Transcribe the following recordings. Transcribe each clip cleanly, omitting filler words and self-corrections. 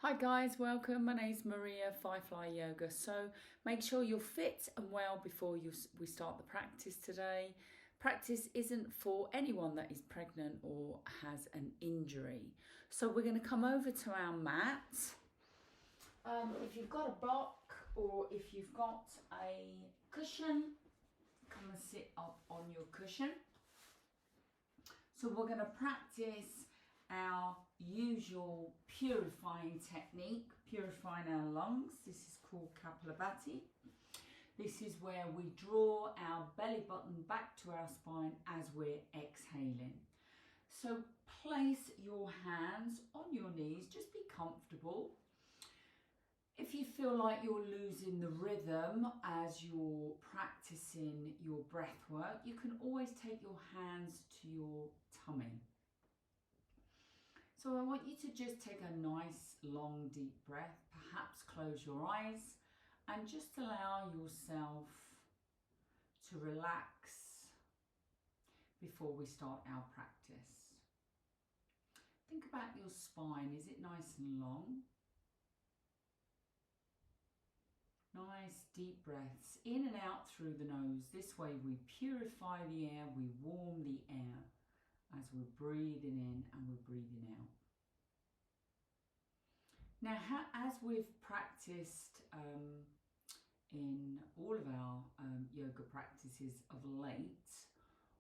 Hi guys, welcome. My name's Maria, Firefly Yoga. So make sure you're fit and well before we start the practice today. Practice isn't for anyone that is pregnant or has an injury. So we're going to come over to our mat. If you've got a block or if you've got a cushion, come and sit up on your cushion. So we're going to practice our usual purifying technique, purifying our lungs. This is called Kapalabhati. This is where we draw our belly button back to our spine as we're exhaling. So place your hands on your knees, just be comfortable. If you feel like you're losing the rhythm as you're practicing your breath work, you can always take your hands to your tummy. So I want you to just take a nice long deep breath, perhaps close your eyes and just allow yourself to relax before we start our practice. Think about your spine, is it nice and long? Nice deep breaths in and out through the nose. This way we purify the air, we warm the air as we're breathing in and we're breathing out. Now, as we've practiced in all of our yoga practices of late,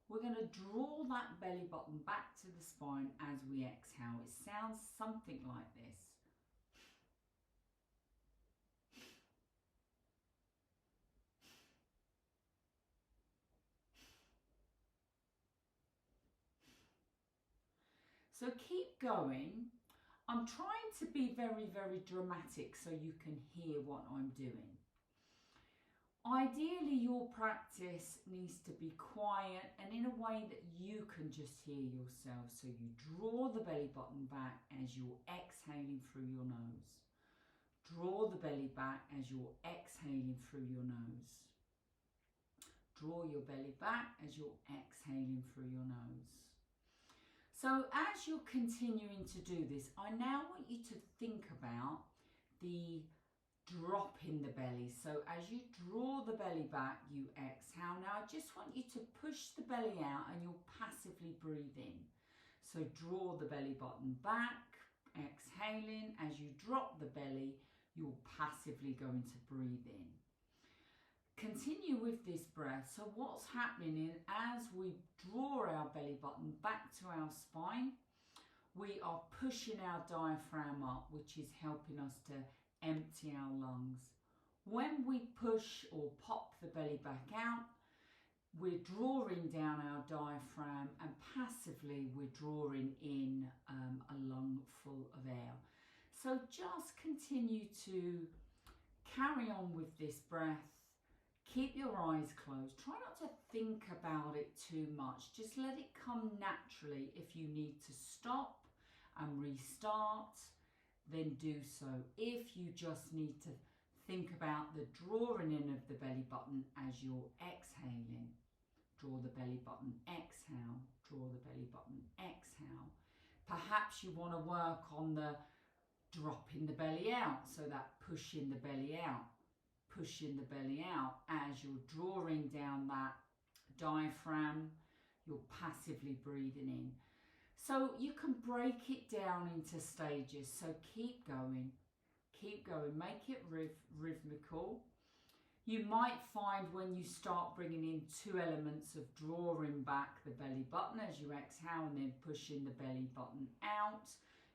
we're going to draw that belly button back to the spine as we exhale. It sounds something like this. So keep going. I'm trying to be very, very dramatic so you can hear what I'm doing. Ideally, your practice needs to be quiet and in a way that you can just hear yourself. So you draw the belly button back as you're exhaling through your nose. Draw the belly back as you're exhaling through your nose. Draw your belly back as you're exhaling through your nose. So as you're continuing to do this, I now want you to think about the drop in the belly. So as you draw the belly back, you exhale. Now I just want you to push the belly out and you'll passively breathe in. So draw the belly button back, exhaling. As you drop the belly, you're passively going to breathe in. Continue with this breath. So what's happening is as we draw our belly button back to our spine, we are pushing our diaphragm up, which is helping us to empty our lungs. When we push or pop the belly back out, we're drawing down our diaphragm and passively we're drawing in a lung full of air. So just continue to carry on with this breath. Keep your eyes closed. Try not to think about it too much. Just let it come naturally. If you need to stop and restart, then do so. If you just need to think about the drawing in of the belly button as you're exhaling, draw the belly button, exhale, draw the belly button, exhale. Perhaps you want to work on the dropping the belly out, so that pushing the belly out. Pushing the belly out as you're drawing down that diaphragm, you're passively breathing in. So you can break it down into stages. So keep going, make it rhythmical. You might find when you start bringing in two elements of drawing back the belly button as you exhale and then pushing the belly button out,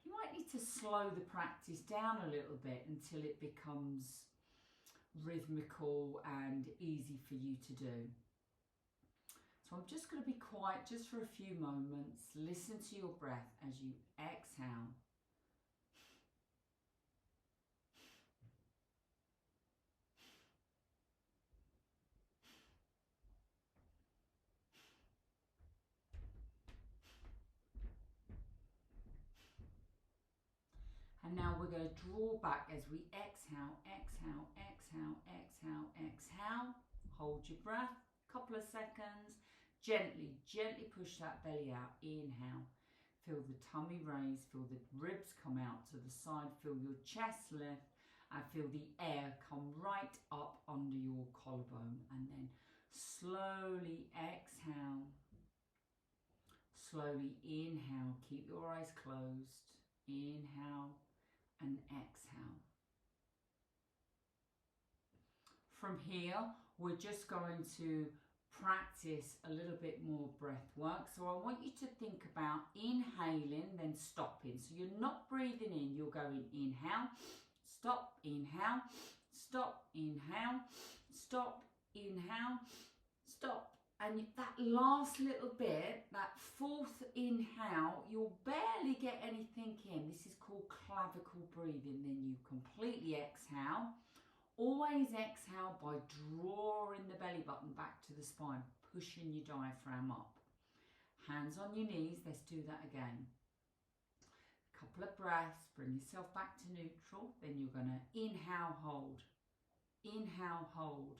you might need to slow the practice down a little bit until it becomes rhythmical and easy for you to do. So I'm just going to be quiet just for a few moments. Listen to your breath as you exhale. And now we're going to draw back as we exhale, exhale, exhale, exhale, exhale. Hold your breath, a couple of seconds. Gently, gently push that belly out. Inhale. Feel the tummy raise, feel the ribs come out to the side, feel your chest lift, and feel the air come right up under your collarbone. And then slowly exhale, slowly inhale, keep your eyes closed, inhale and exhale. From here, we're just going to practice a little bit more breath work. So I want you to think about inhaling, then stopping. So you're not breathing in, you're going inhale, stop, inhale, stop, inhale, stop, inhale, stop. And that last little bit, that fourth inhale, you'll barely get anything in. This is called clavicle breathing. Then you completely exhale. Always exhale by drawing the belly button back to the spine, pushing your diaphragm up. Hands on your knees, let's do that again. A couple of breaths, bring yourself back to neutral. Then you're going to inhale, hold, inhale, hold,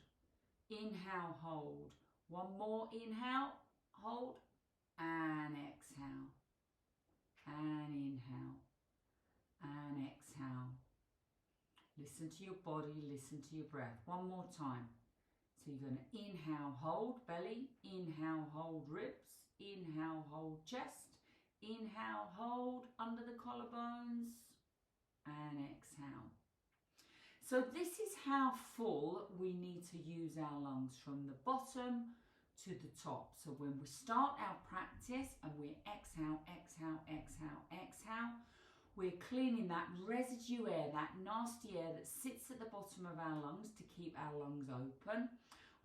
inhale, hold. One more inhale, hold, and exhale, and inhale, and exhale. Listen to your body, listen to your breath. One more time. So you're going to inhale, hold belly, inhale, hold ribs, inhale, hold chest, inhale, hold under the collarbones, and exhale. So this is how full we need to use our lungs from the bottom to the top. So when we start our practice and we exhale, exhale, exhale, exhale, we're cleaning that residue air, that nasty air that sits at the bottom of our lungs to keep our lungs open.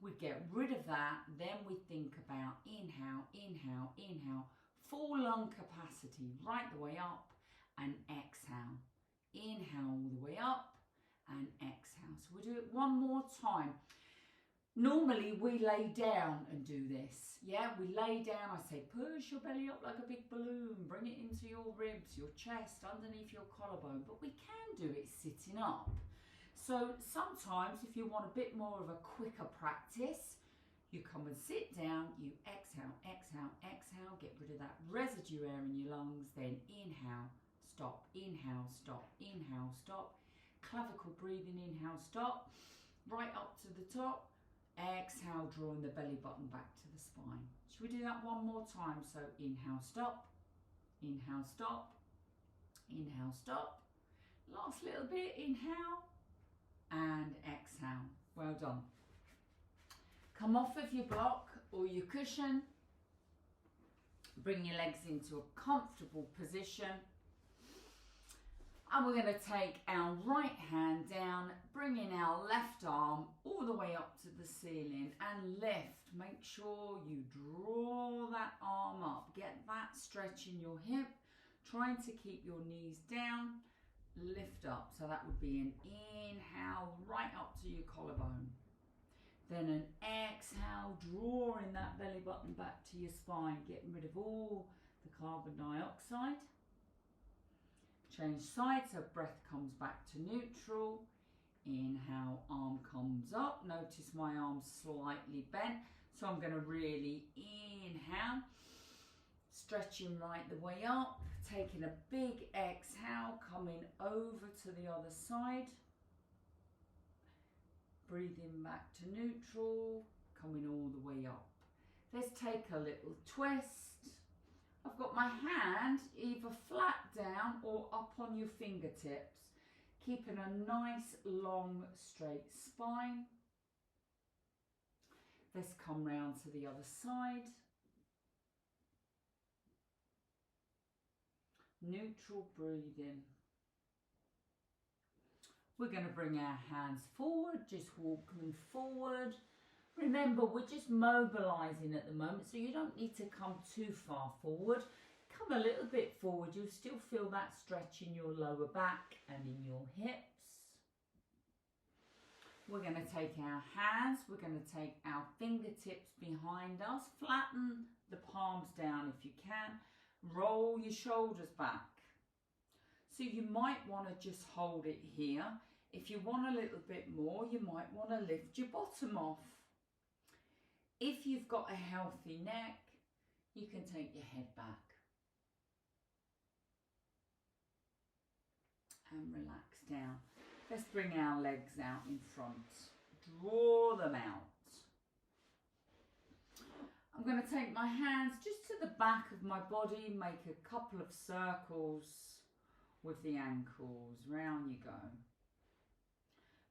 We get rid of that, then we think about inhale, inhale, inhale, full lung capacity right the way up, and exhale. Inhale all the way up and exhale. So we'll do it one more time. Normally we lay down and do this. Yeah, we lay down. I say push your belly up like a big balloon. Bring it into your ribs, your chest, underneath your collarbone. But we can do it sitting up. So sometimes if you want a bit more of a quicker practice, you come and sit down, you exhale, exhale, exhale, get rid of that residue air in your lungs, then inhale, stop, inhale, stop, inhale, stop. Clavicle breathing, inhale, stop, right up to the top. Exhale, drawing the belly button back to the spine. Should we do that one more time? So inhale, stop, inhale, stop, inhale, stop. Last little bit, inhale and exhale. Well done. Come off of your block or your cushion. Bring your legs into a comfortable position. And we're going to take our right hand down, bringing our left arm all the way up to the ceiling and lift. Make sure you draw that arm up. Get that stretch in your hip, trying to keep your knees down. Lift up. So that would be an inhale right up to your collarbone. Then an exhale, drawing that belly button back to your spine, getting rid of all the carbon dioxide. Change sides, so breath comes back to neutral. Inhale, arm comes up. Notice my arm's slightly bent. So I'm going to really inhale, stretching right the way up. Taking a big exhale, coming over to the other side. Breathing back to neutral, coming all the way up. Let's take a little twist. I've got my hand either flat down or up on your fingertips, keeping a nice long straight spine. Let's come round to the other side. Neutral breathing. We're going to bring our hands forward, just walking forward. Remember, we're just mobilising at the moment, so you don't need to come too far forward. Come a little bit forward. You'll still feel that stretch in your lower back and in your hips. We're going to take our hands, we're going to take our fingertips behind us. Flatten the palms down if you can. Roll your shoulders back. So you might want to just hold it here. If you want a little bit more, you might want to lift your bottom off. If you've got a healthy neck, you can take your head back. and relax down. Let's bring our legs out in front. Draw them out. I'm going to take my hands just to the back of my body, make a couple of circles with the ankles. Round you go.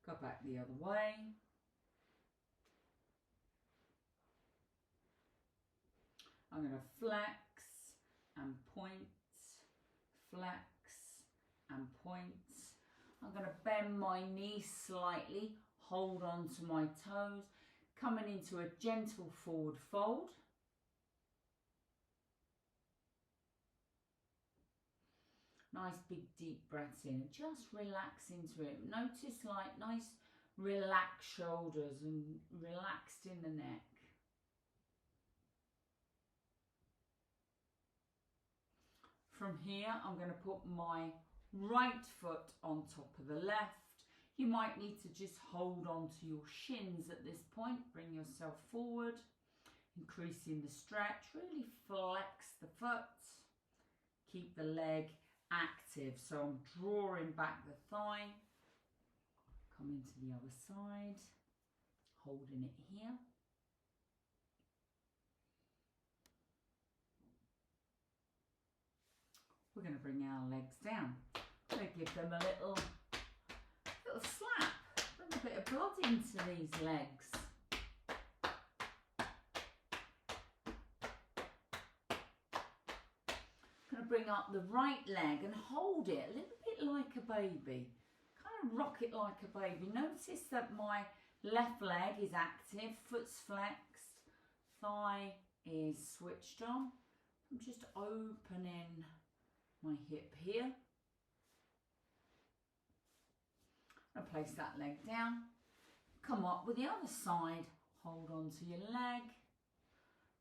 Go back the other way. I'm going to flex and point, flex and point. I'm going to bend my knees slightly, hold on to my toes, coming into a gentle forward fold. Nice big deep breaths in, just relax into it. Notice like nice relaxed shoulders and relaxed in the neck. From here, I'm going to put my right foot on top of the left. You might need to just hold on to your shins at this point. Bring yourself forward, increasing the stretch. Really flex the foot. Keep the leg active. So I'm drawing back the thigh. Come into the other side, holding it here. We're going to bring our legs down. We're going to give them a little slap. Bring a bit of blood into these legs. Going to bring up the right leg and hold it a little bit like a baby. Kind of rock it like a baby. Notice that my left leg is active, foot's flexed, thigh is switched on. I'm just opening my hip here. I'll place that leg down. Come up with the other side. Hold on to your leg.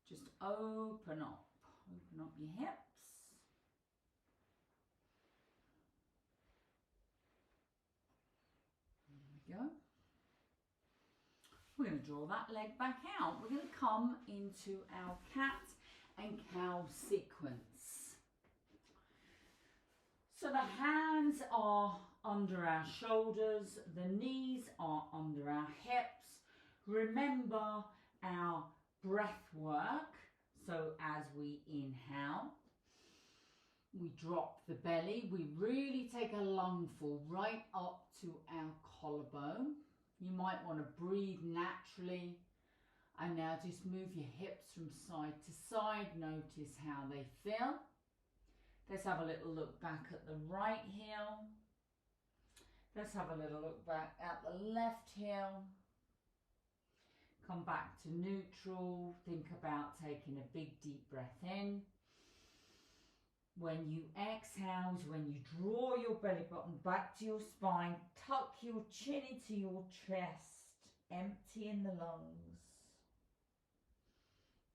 Just open up. Open up your hips. There we go. We're going to draw that leg back out. We're going to come into our cat and cow sequence. So the hands are under our shoulders, the knees are under our hips. Remember our breath work. So as we inhale, we drop the belly. We really take a lungful right up to our collarbone. You might want to breathe naturally. And now just move your hips from side to side. Notice how they feel. Let's have a little look back at the right heel. Let's have a little look back at the left heel. Come back to neutral. Think about taking a big deep breath in. When you exhale is when you draw your belly button back to your spine. Tuck your chin into your chest. Emptying the lungs.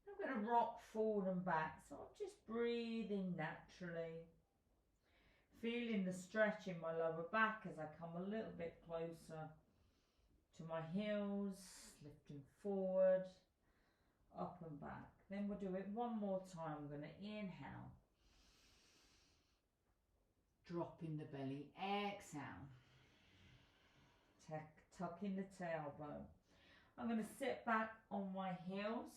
I'm going to rock forward and back, so I'm just breathing naturally. Feeling the stretch in my lower back as I come a little bit closer to my heels, lifting forward, up and back. Then we'll do it one more time. I'm going to inhale, dropping the belly, exhale, tucking the tailbone. I'm going to sit back on my heels.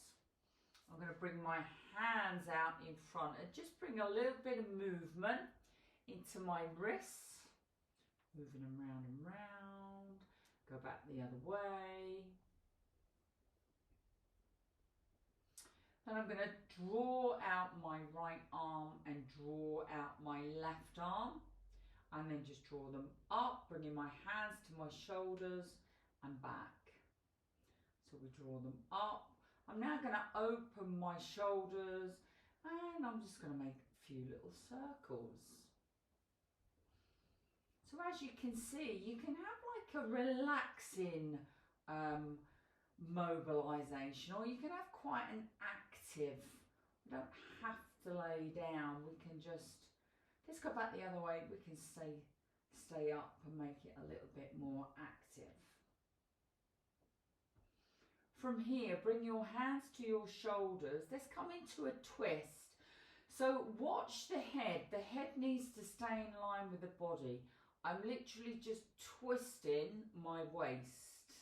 I'm going to bring my hands out in front and just bring a little bit of movement into my wrists. Moving them round and round. Go back the other way. Then I'm going to draw out my right arm and draw out my left arm. And then just draw them up, bringing my hands to my shoulders and back. So we draw them up. I'm now going to open my shoulders and I'm just going to make a few little circles. So as you can see, you can have like a relaxing mobilization, or you can have quite an active. We don't have to lay down. We can just, let's go back the other way. We can stay up and make it a little bit more active. From here, bring your hands to your shoulders. Let's come into a twist. So watch the head. The head needs to stay in line with the body. I'm literally just twisting my waist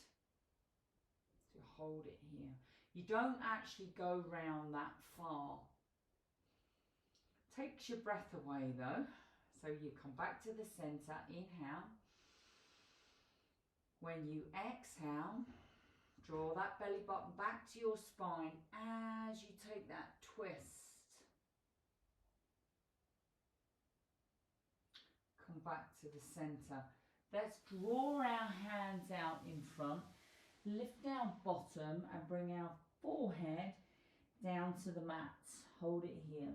to hold it here. You don't actually go round that far. Takes your breath away though. So you come back to the center, inhale. When you exhale, draw that belly button back to your spine as you take that twist. Come back to the center. Let's draw our hands out in front, lift our bottom and bring our forehead down to the mat. Hold it here.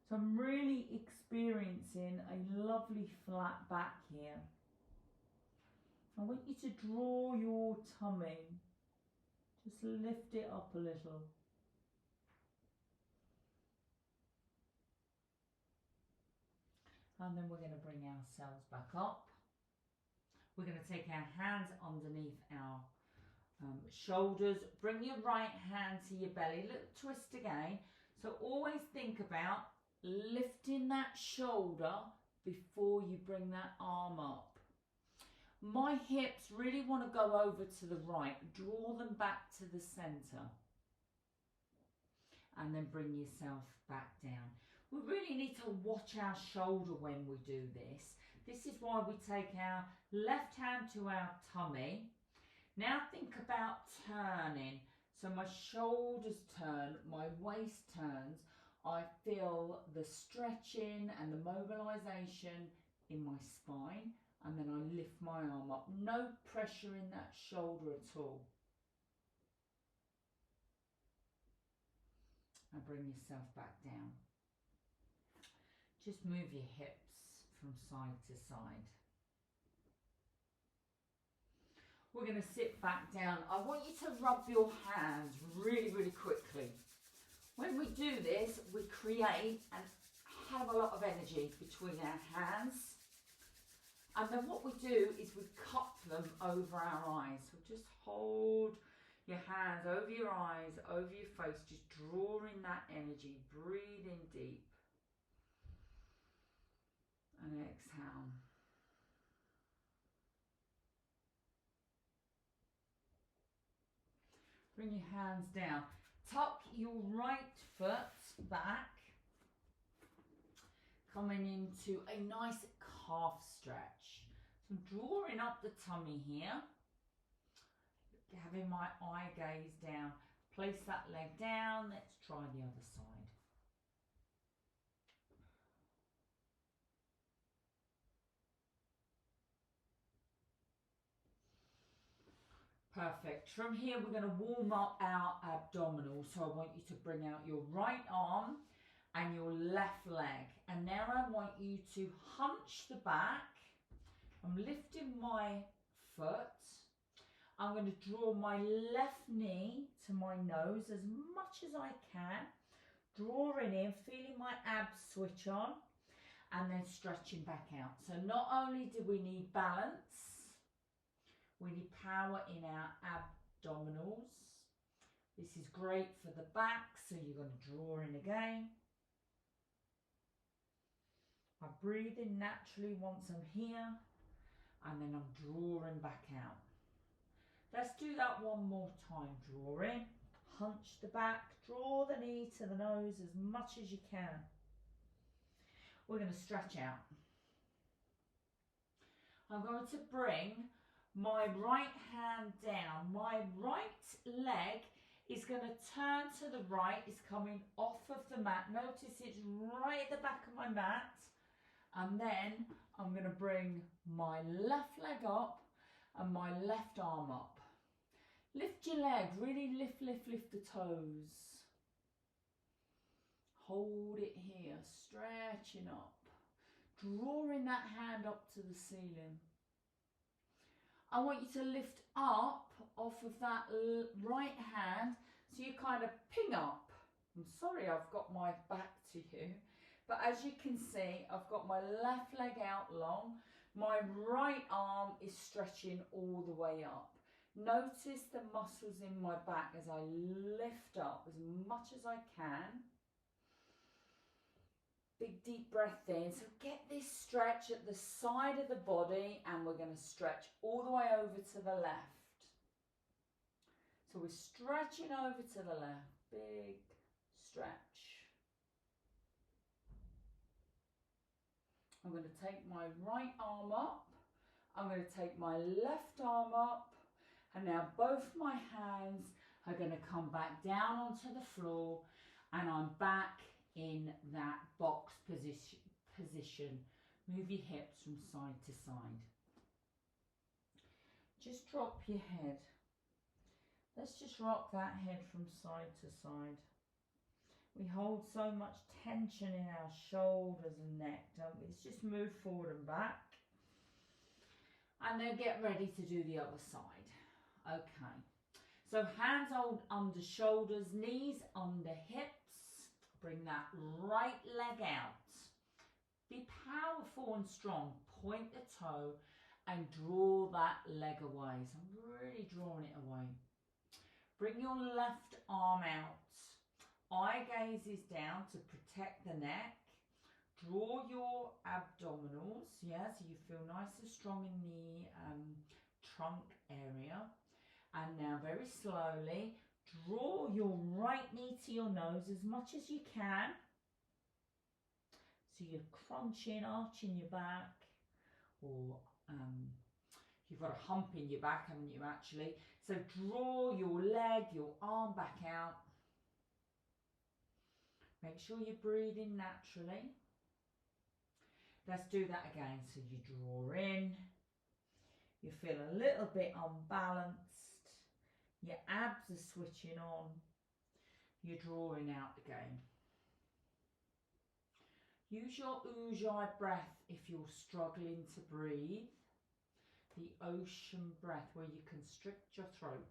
So I'm really experiencing a lovely flat back here. I want you to draw your tummy. Just lift it up a little. And then we're going to bring ourselves back up. We're going to take our hands underneath our shoulders. Bring your right hand to your belly. Little twist again. So always think about lifting that shoulder before you bring that arm up. My hips really want to go over to the right. Draw them back to the center. And then bring yourself back down. We really need to watch our shoulder when we do this. This is why we take our left hand to our tummy. Now think about turning. So my shoulders turn, my waist turns. I feel the stretching and the mobilization in my spine. And then I lift my arm up. No pressure in that shoulder at all. And bring yourself back down. Just move your hips from side to side. We're going to sit back down. I want you to rub your hands really, really quickly. When we do this, we create and have a lot of energy between our hands. And then what we do is we cup them over our eyes. So just hold your hands over your eyes, over your face, just drawing that energy, breathing deep. And exhale. Bring your hands down. Tuck your right foot back. Coming into a nice calf stretch. So I'm drawing up the tummy here. Having my eye gaze down. Place that leg down. Let's try the other side. Perfect. From here, we're going to warm up our abdominals. So I want you to bring out your right arm and your left leg. And now I want you to hunch the back. I'm lifting my foot. I'm going to draw my left knee to my nose as much as I can. Drawing in, feeling my abs switch on. And then stretching back out. So not only do we need balance, we need power in our abdominals. This is great for the back, so you're going to draw in again. I breathe in naturally once I'm here, and then I'm drawing back out. Let's do that one more time. Draw in, hunch the back, draw the knee to the nose as much as you can. We're going to stretch out. I'm going to bring my right hand down. My right leg is going to turn to the right. It's coming off of the mat. Notice it's right at the back of my mat. And then I'm going to bring my left leg up and my left arm up. Lift your leg. Really lift, lift, lift the toes. Hold it here. Stretching up. Drawing that hand up to the ceiling. I want you to lift up off of that right hand so you kind of ping up. I'm sorry I've got my back to you, but as you can see, I've got my left leg out long. My right arm is stretching all the way up. Notice the muscles in my back as I lift up as much as I can. Big deep breath in. So get this stretch at the side of the body, and we're going to stretch all the way over to the left. So we're stretching over to the left. Big stretch. I'm going to take my right arm up. I'm going to take my left arm up. And now both my hands are going to come back down onto the floor, and I'm back in that box position. Move your hips from side to side. Just drop your head. Let's just rock that head from side to side. We hold so much tension in our shoulders and neck, don't we? Let's just move forward and back. And then get ready to do the other side. Okay. So hands under shoulders, knees under hips. Bring that right leg out. Be powerful and strong. Point the toe and draw that leg away. So I'm really drawing it away. Bring your left arm out. Eye gaze is down to protect the neck. Draw your abdominals, yeah, so you feel nice and strong in the trunk area. And now very slowly, draw your right knee to your nose as much as you can. So you're crunching, arching your back, or you've got a hump in your back, haven't you, actually? So draw your leg, your arm back out. Make sure you're breathing naturally. Let's do that again. So you draw in. You feel a little bit unbalanced. Your abs are switching on. You're drawing out again. Use your Ujjayi breath if you're struggling to breathe. The ocean breath where you constrict your throat.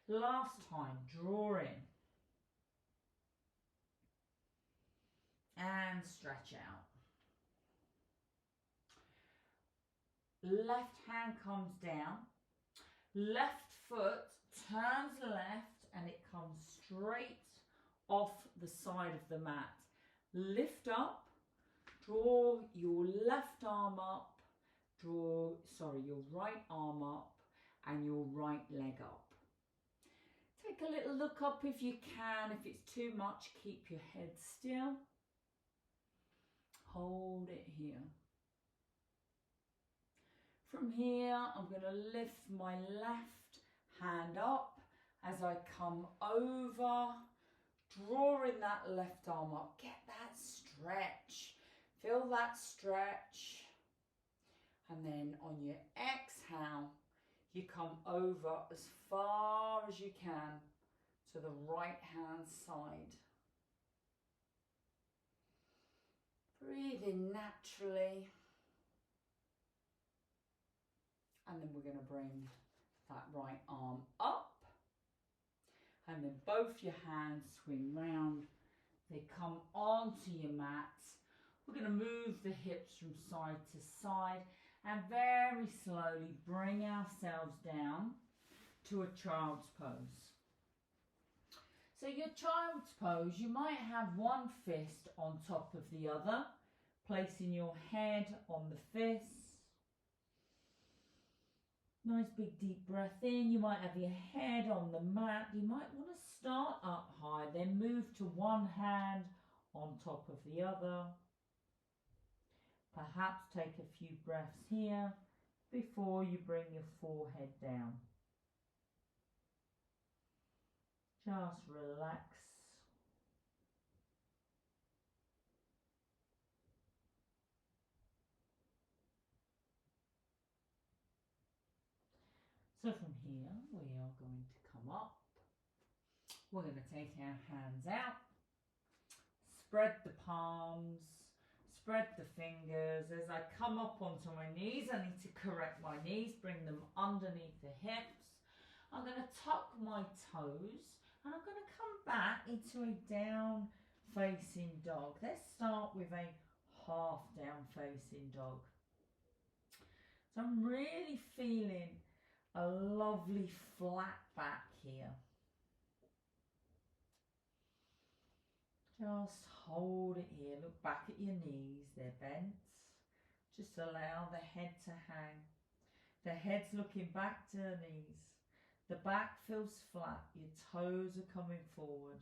Last time, draw in. And stretch out. Left hand comes down. Left foot turns left and it comes straight off the side of the mat. Lift up. Draw your left arm up. Your right arm up and your right leg up. Take a little look up if you can. If it's too much, keep your head still. Hold it here. From here, I'm going to lift my left hand up as I come over, drawing that left arm up. Get that stretch. Feel that stretch. And then on your exhale, you come over as far as you can to the right hand side. Breathe in naturally. And then we're going to bring that right arm up. And then both your hands swing round. They come onto your mat. We're going to move the hips from side to side and very slowly bring ourselves down to a child's pose. So your child's pose, you might have one fist on top of the other, placing your head on the fist. Nice big deep breath in. You might have your head on the mat. You might want to start up high, then move to one hand on top of the other. Perhaps take a few breaths here before you bring your forehead down. Just relax. So from here, we are going to come up. We're going to take our hands out, spread the palms, spread the fingers. As I come up onto my knees, I need to correct my knees, bring them underneath the hips. I'm going to tuck my toes and I'm going to come back into a down facing dog. Let's start with a half down facing dog. So I'm really feeling a lovely flat back here. Just hold it here. Look back at your knees. They're bent. Just allow the head to hang. The head's looking back to the knees. The back feels flat. Your toes are coming forward.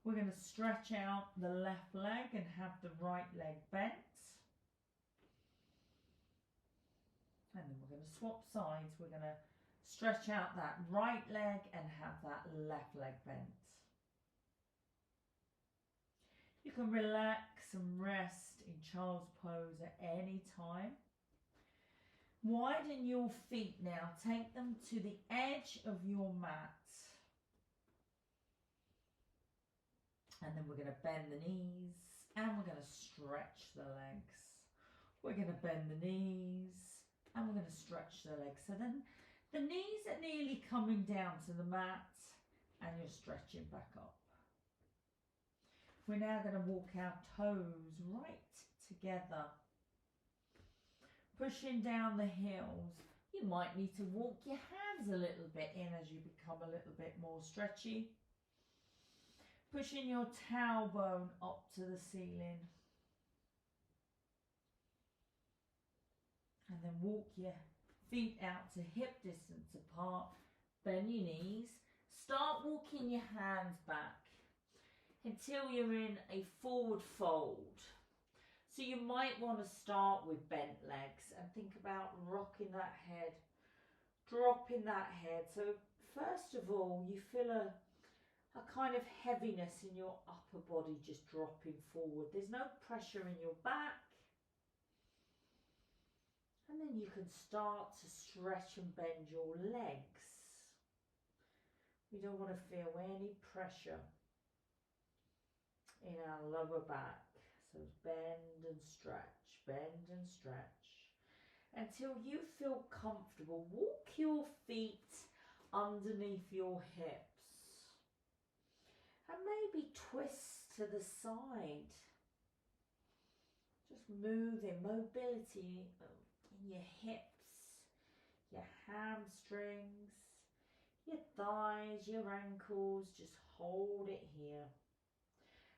We're going to stretch out the left leg and have the right leg bent. And then we're going to swap sides. We're going to stretch out that right leg and have that left leg bent. You can relax and rest in child's pose at any time. Widen your feet now. Take them to the edge of your mat. And then we're going to bend the knees and we're going to stretch the legs. We're going to bend the knees and we're going to stretch the legs. So then the knees are nearly coming down to the mat and you're stretching back up. We're now going to walk our toes right together. Pushing down the heels. You might need to walk your hands a little bit in as you become a little bit more stretchy. Pushing your tailbone up to the ceiling. And then walk your feet out to hip distance apart. Bend your knees. Start walking your hands back until you're in a forward fold. So you might want to start with bent legs and think about rocking that head, dropping that head. So first of all, you feel a kind of heaviness in your upper body just dropping forward. There's no pressure in your back. And then you can start to stretch and bend your legs. We don't want to feel any pressure in our lower back. So bend and stretch until you feel comfortable. Walk your feet underneath your hips and maybe twist to the side. Just moving, mobility in your hips, your hamstrings, your thighs, your ankles. Just hold it here.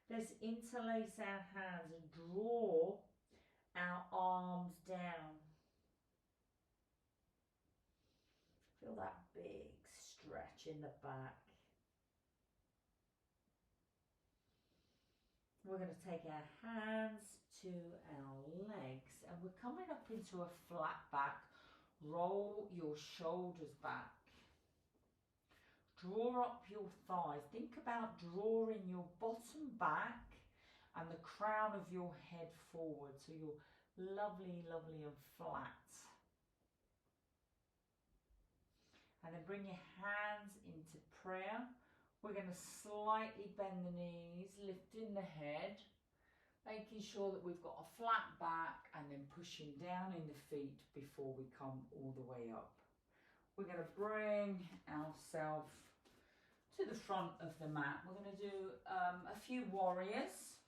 Let's interlace our hands and draw our arms down. Feel that big stretch in the back. We're going to take our hands to our legs and we're coming up into a flat back. Roll your shoulders back. Draw up your thighs. Think about drawing your bottom back and the crown of your head forward so you're lovely, lovely and flat. And then bring your hands into prayer. We're going to slightly bend the knees, lifting the head, making sure that we've got a flat back and then pushing down in the feet before we come all the way up. We're going to bring ourselves to the front of the mat. We're going to do a few warriors.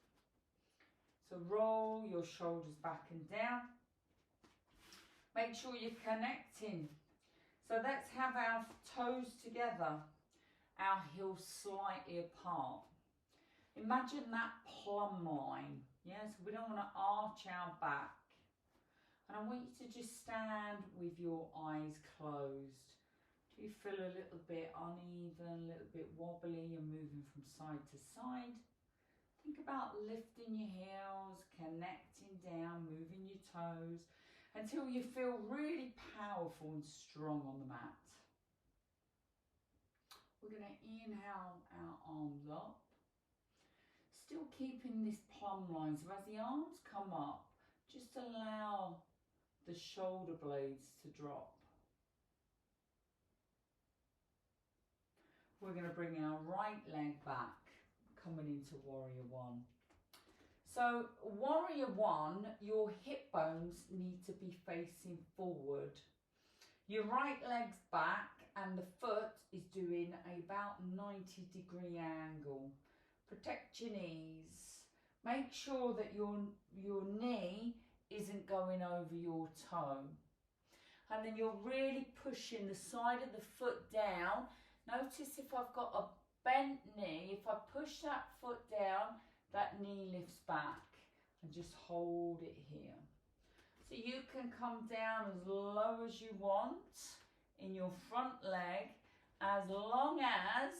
So roll your shoulders back and down. Make sure you're connecting. So let's have our toes together, our heels slightly apart. Imagine that plumb line. Yes, we don't want to arch our back. And I want you to just stand with your eyes closed. Do you feel a little bit uneven, a little bit wobbly? You're moving from side to side. Think about lifting your heels, connecting down, moving your toes until you feel really powerful and strong on the mat. We're going to inhale our arms up. Still keeping this plumb line. So as the arms come up, just allow the shoulder blades to drop. We're going to bring our right leg back, coming into Warrior One. So Warrior One, your hip bones need to be facing forward. Your right leg's back and the foot is doing about 90-degree angle. Protect your knees. Make sure that your knee isn't going over your toe. And then you're really pushing the side of the foot down. Notice if I've got a bent knee, if I push that foot down, that knee lifts back, and just hold it here. So you can come down as low as you want in your front leg, as long as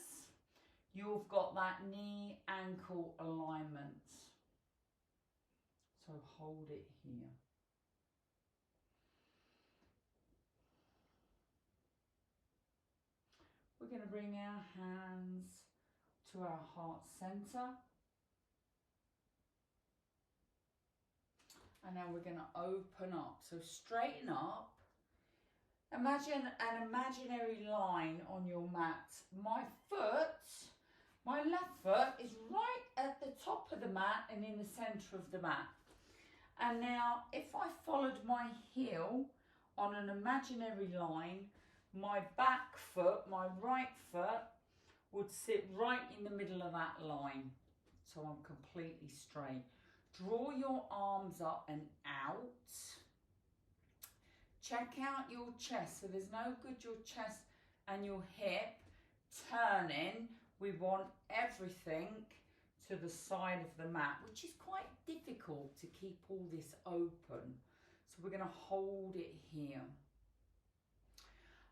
you've got that knee ankle alignment. So hold it here. We're going to bring our hands to our heart center. And now we're going to open up. So straighten up. Imagine an imaginary line on your mat. My left foot is right at the top of the mat and in the center of the mat. And now if I followed my heel on an imaginary line, my back foot, my right foot, would sit right in the middle of that line. So I'm completely straight. Draw your arms up and out. Check out your chest. So there's no good your chest and your hip turning. We want everything to the side of the mat, which is quite difficult to keep all this open. So we're going to hold it here.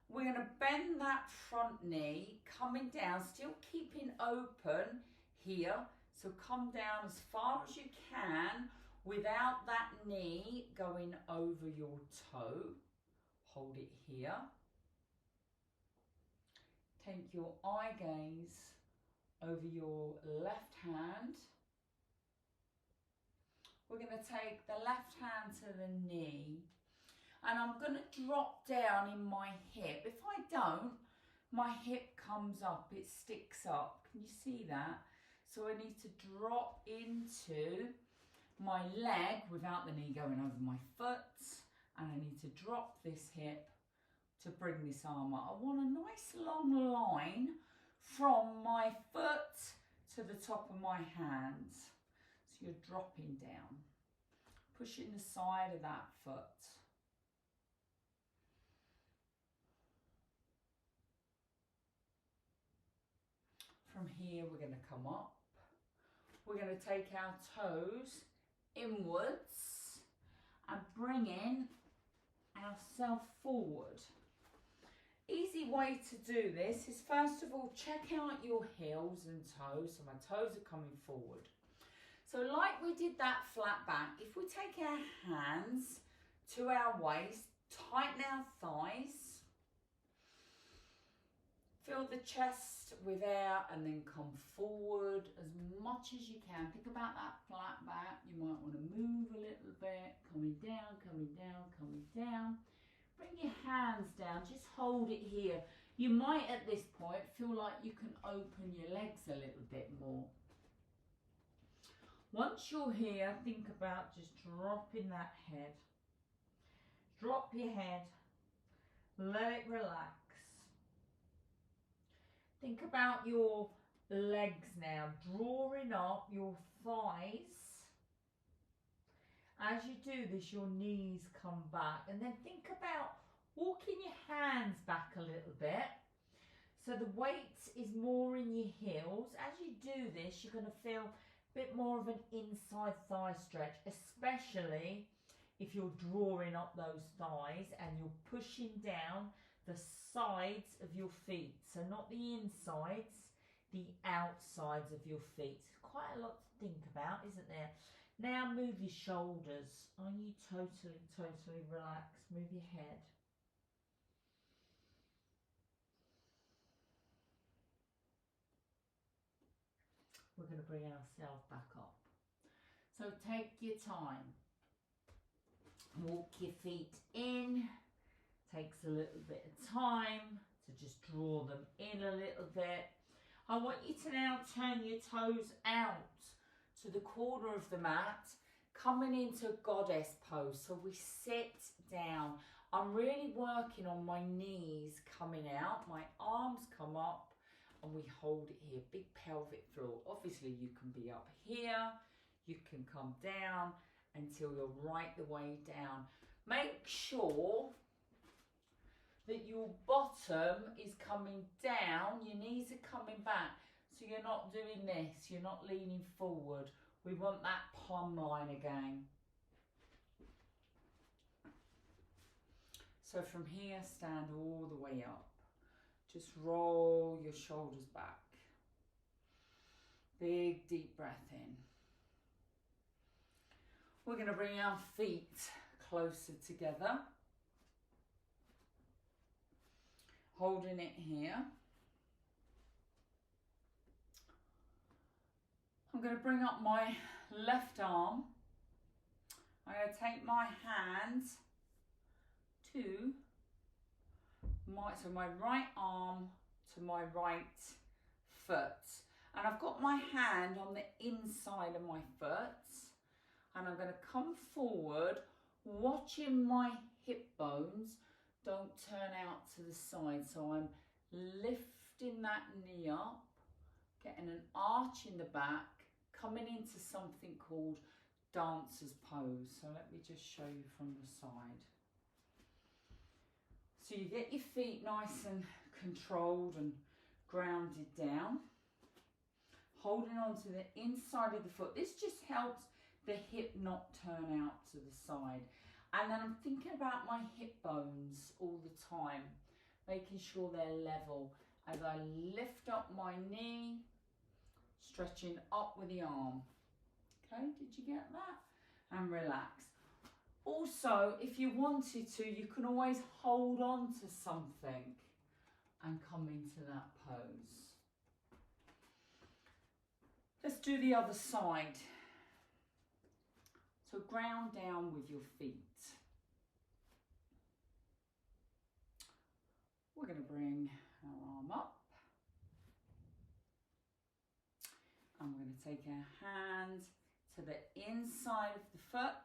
We're going to bend that front knee, coming down, still keeping open here. So come down as far as you can without that knee going over your toe. Hold it here. Take your eye gaze over your left hand. We're going to take the left hand to the knee. And I'm going to drop down in my hip. If I don't, my hip comes up, it sticks up. Can you see that? So I need to drop into my leg without the knee going over my foot. And I need to drop this hip to bring this arm up. I want a nice long line from my foot to the top of my hands. So you're dropping down, pushing the side of that foot. From here, we're going to come up. We're going to take our toes inwards and bring in ourselves forward. Easy way to do this is, first of all, check out your heels and toes. So my toes are coming forward. So like we did that flat back, if we take our hands to our waist, tighten our thighs, fill the chest with air and then come forward as much as you can. Think about that flat back. You might want to move a little bit, coming down, coming down, coming down. Bring your hands down, just hold it here. You might at this point feel like you can open your legs a little bit more. Once you're here, think about just dropping that head. Drop your head, let it relax. Think about your legs now, drawing up your thighs. As you do this, your knees come back, and then think about walking your hands back a little bit. So the weight is more in your heels. As you do this, you're going to feel a bit more of an inside thigh stretch, especially if you're drawing up those thighs and you're pushing down the sides of your feet. So not the insides, the outsides of your feet. Quite a lot to think about, isn't there? Now move your shoulders. Are you totally relaxed? Move your head. We're going to bring ourselves back up. So take your time. Walk your feet in. Takes a little bit of time to just draw them in a little bit. I want you to now turn your toes out to the corner of the mat, coming into goddess pose. So we sit down. I'm really working on my knees coming out. My arms come up and we hold it here. Big pelvic floor. Obviously you can be up here. You can come down until you're right the way down. Make sure that your bottom is coming down. Your knees are coming back. So you're not doing this, you're not leaning forward. We want that plumb line again. So from here, stand all the way up. Just roll your shoulders back. Big deep breath in. We're going to bring our feet closer together. Holding it here. I'm going to bring up my left arm. I'm going to take my hand to my right arm to my right foot. And I've got my hand on the inside of my foot. And I'm going to come forward, watching my hip bones don't turn out to the side. So I'm lifting that knee up, getting an arch in the back, coming into something called dancer's pose. So let me just show you from the side. So you get your feet nice and controlled and grounded down, holding on to the inside of the foot. This just helps the hip not turn out to the side. And then I'm thinking about my hip bones all the time, making sure they're level as I lift up my knee, stretching up with the arm. Okay, did you get that? And relax. Also, if you wanted to, you can always hold on to something and come into that pose. Let's do the other side. So ground down with your feet. We're going to bring our arm up. And we're going to take our hand to the inside of the foot.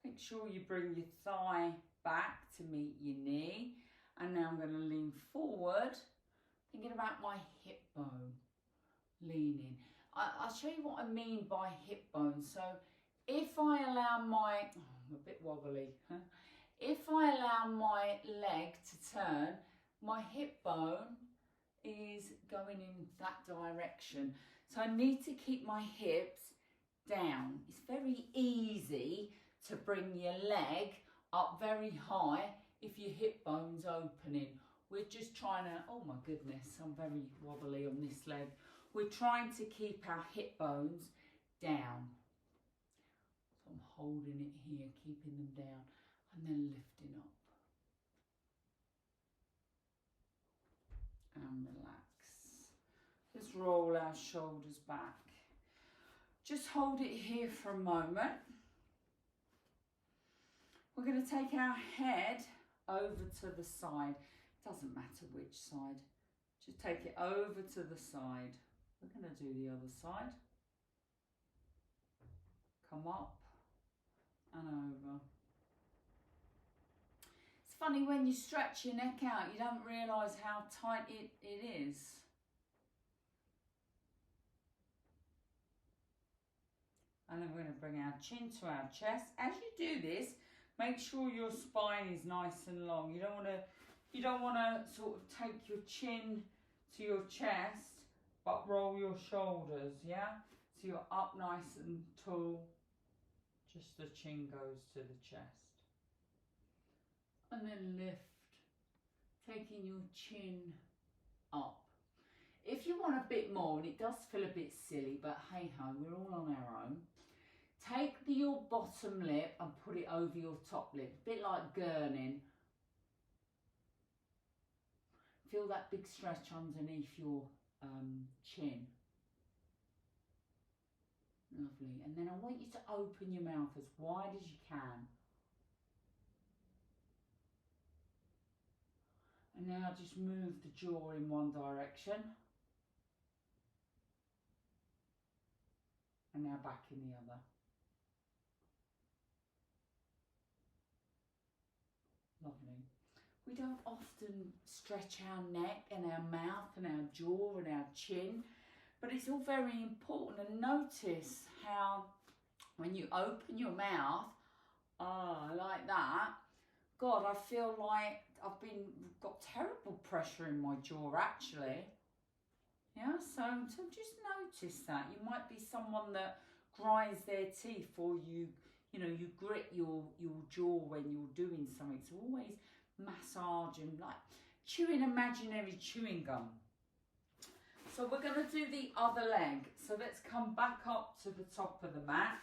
Make sure you bring your thigh back to meet your knee. And now I'm going to lean forward, thinking about my hip bone, leaning. I'll show you what I mean by hip bone. So if I allow my, I'm a bit wobbly. If I allow my leg to turn, my hip bone is going in that direction. So I need to keep my hips down. It's very easy to bring your leg up very high if your hip bone's opening. We're just trying to, oh my goodness, I'm very wobbly on this leg. We're trying to keep our hip bones down. So I'm holding it here, keeping them down, and then lifting up. And relax. Let's roll our shoulders back. Just hold it here for a moment. We're going to take our head over to the side. Doesn't matter which side. Just take it over to the side. We're going to do the other side. Come up and over. It's funny when you stretch your neck out, you don't realise how tight it is. And then we're going to bring our chin to our chest. As you do this, make sure your spine is nice and long. You don't want to sort of take your chin to your chest, but roll your shoulders, yeah? So you're up nice and tall. Just the chin goes to the chest. And then lift, taking your chin up. If you want a bit more, and it does feel a bit silly, but hey ho, we're all on our own. Take your bottom lip and put it over your top lip, a bit like gurning. Feel that big stretch underneath your chin. Lovely. And then I want you to open your mouth as wide as you can. And now just move the jaw in one direction. And now back in the other. Lovely. We don't often stretch our neck and our mouth and our jaw and our chin, but it's all very important. And notice how when you open your mouth, like that, God, I feel like I've got terrible pressure in my jaw actually. Yeah, so just notice that. You might be someone that grinds their teeth, or you grit your jaw when you're doing something. So always massage and like chewing imaginary chewing gum. So we're going to do the other leg. So let's come back up to the top of the mat.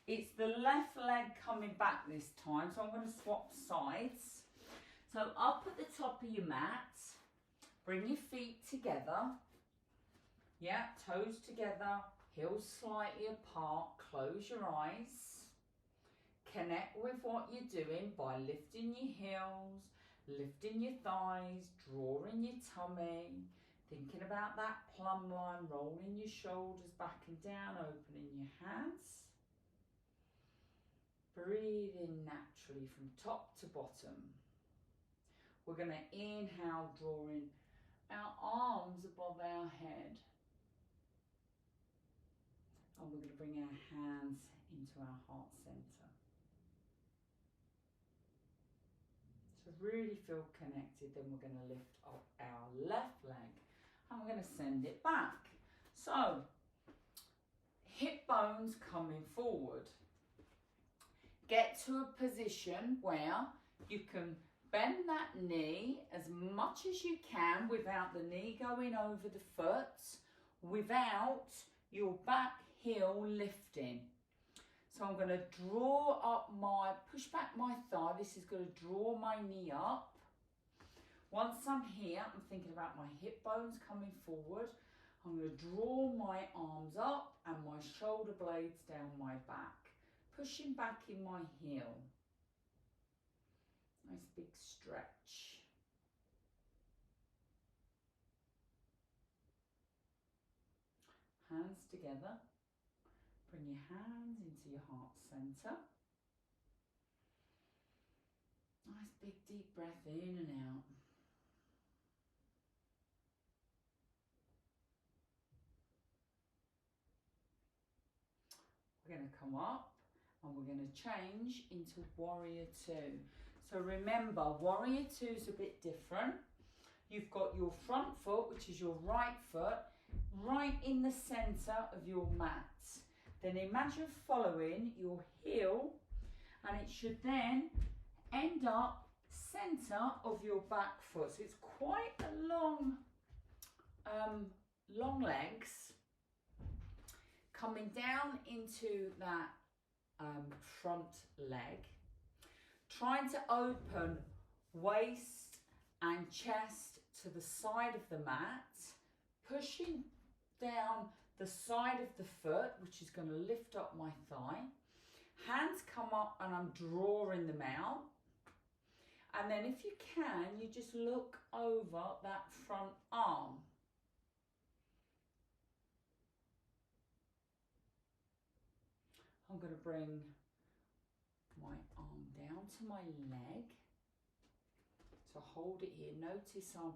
It's the left leg coming back this time. So I'm going to swap sides. So up at the top of your mat, bring your feet together. Yeah, toes together, heels slightly apart. Close your eyes. Connect with what you're doing by lifting your heels, lifting your thighs, drawing your tummy, thinking about that plumb line, rolling your shoulders back and down, opening your hands. Breathe in naturally from top to bottom. We're going to inhale, drawing our arms above our head. And we're going to bring our hands into our heart center. So really feel connected. Then we're going to lift up our left leg and we're going to send it back. So hip bones coming forward. Get to a position where you can bend that knee as much as you can without the knee going over the foot, without your back heel lifting. So I'm going to push back my thigh. This is going to draw my knee up. Once I'm here, I'm thinking about my hip bones coming forward. I'm going to draw my arms up and my shoulder blades down my back. Pushing back in my heel. Nice big stretch. Hands together. Bring your hands into your heart center. Nice big deep breath in and out. We're going to come up and we're going to change into Warrior Two. So remember, Warrior Two is a bit different. You've got your front foot, which is your right foot, right in the center of your mat. Then imagine following your heel, and it should then end up center of your back foot. So it's quite a long legs coming down into that front leg, trying to open waist and chest to the side of the mat, pushing down the side of the foot, which is going to lift up my thigh. Hands come up and I'm drawing them out. And then if you can, you just look over that front arm. I'm going to bring my arm down to my leg. So hold it here. Notice I'm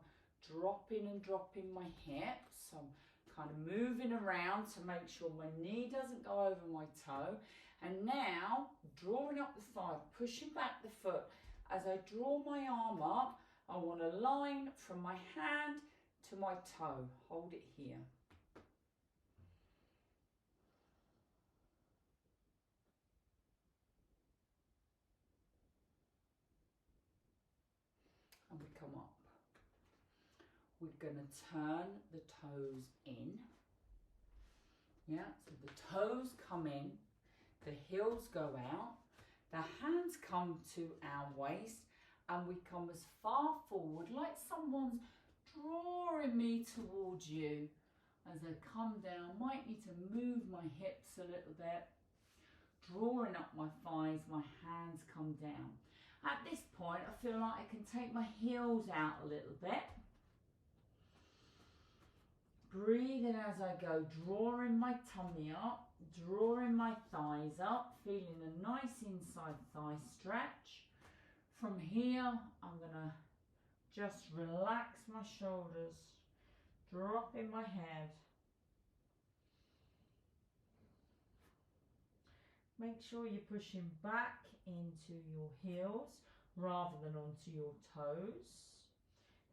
dropping and dropping my hips. I'm kind of moving around to make sure my knee doesn't go over my toe. And now drawing up the thigh, pushing back the foot. As I draw my arm up, I want a line from my hand to my toe. Hold it here. And we come up. We're going to turn the toes in. Yeah, so the toes come in, the heels go out, the hands come to our waist, and we come as far forward like someone's drawing me towards you. As I come down, might need to move my hips a little bit, drawing up my thighs, my hands come down. At this point, I feel like I can take my heels out a little bit. Breathing as I go, drawing my tummy up, drawing my thighs up, feeling a nice inside thigh stretch. From here, I'm going to just relax my shoulders, dropping my head. Make sure you're pushing back into your heels rather than onto your toes.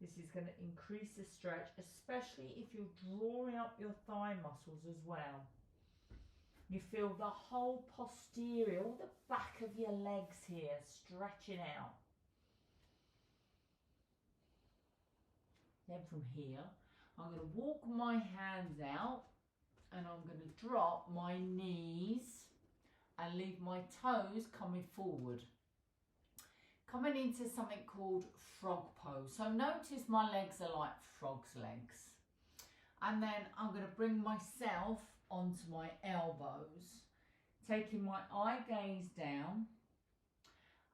This is going to increase the stretch, especially if you're drawing up your thigh muscles as well. You feel the whole posterior, all the back of your legs here stretching out. Then from here, I'm going to walk my hands out and I'm going to drop my knees and leave my toes coming forward. Coming into something called frog pose. So notice my legs are like frog's legs. And then I'm going to bring myself onto my elbows, taking my eye gaze down.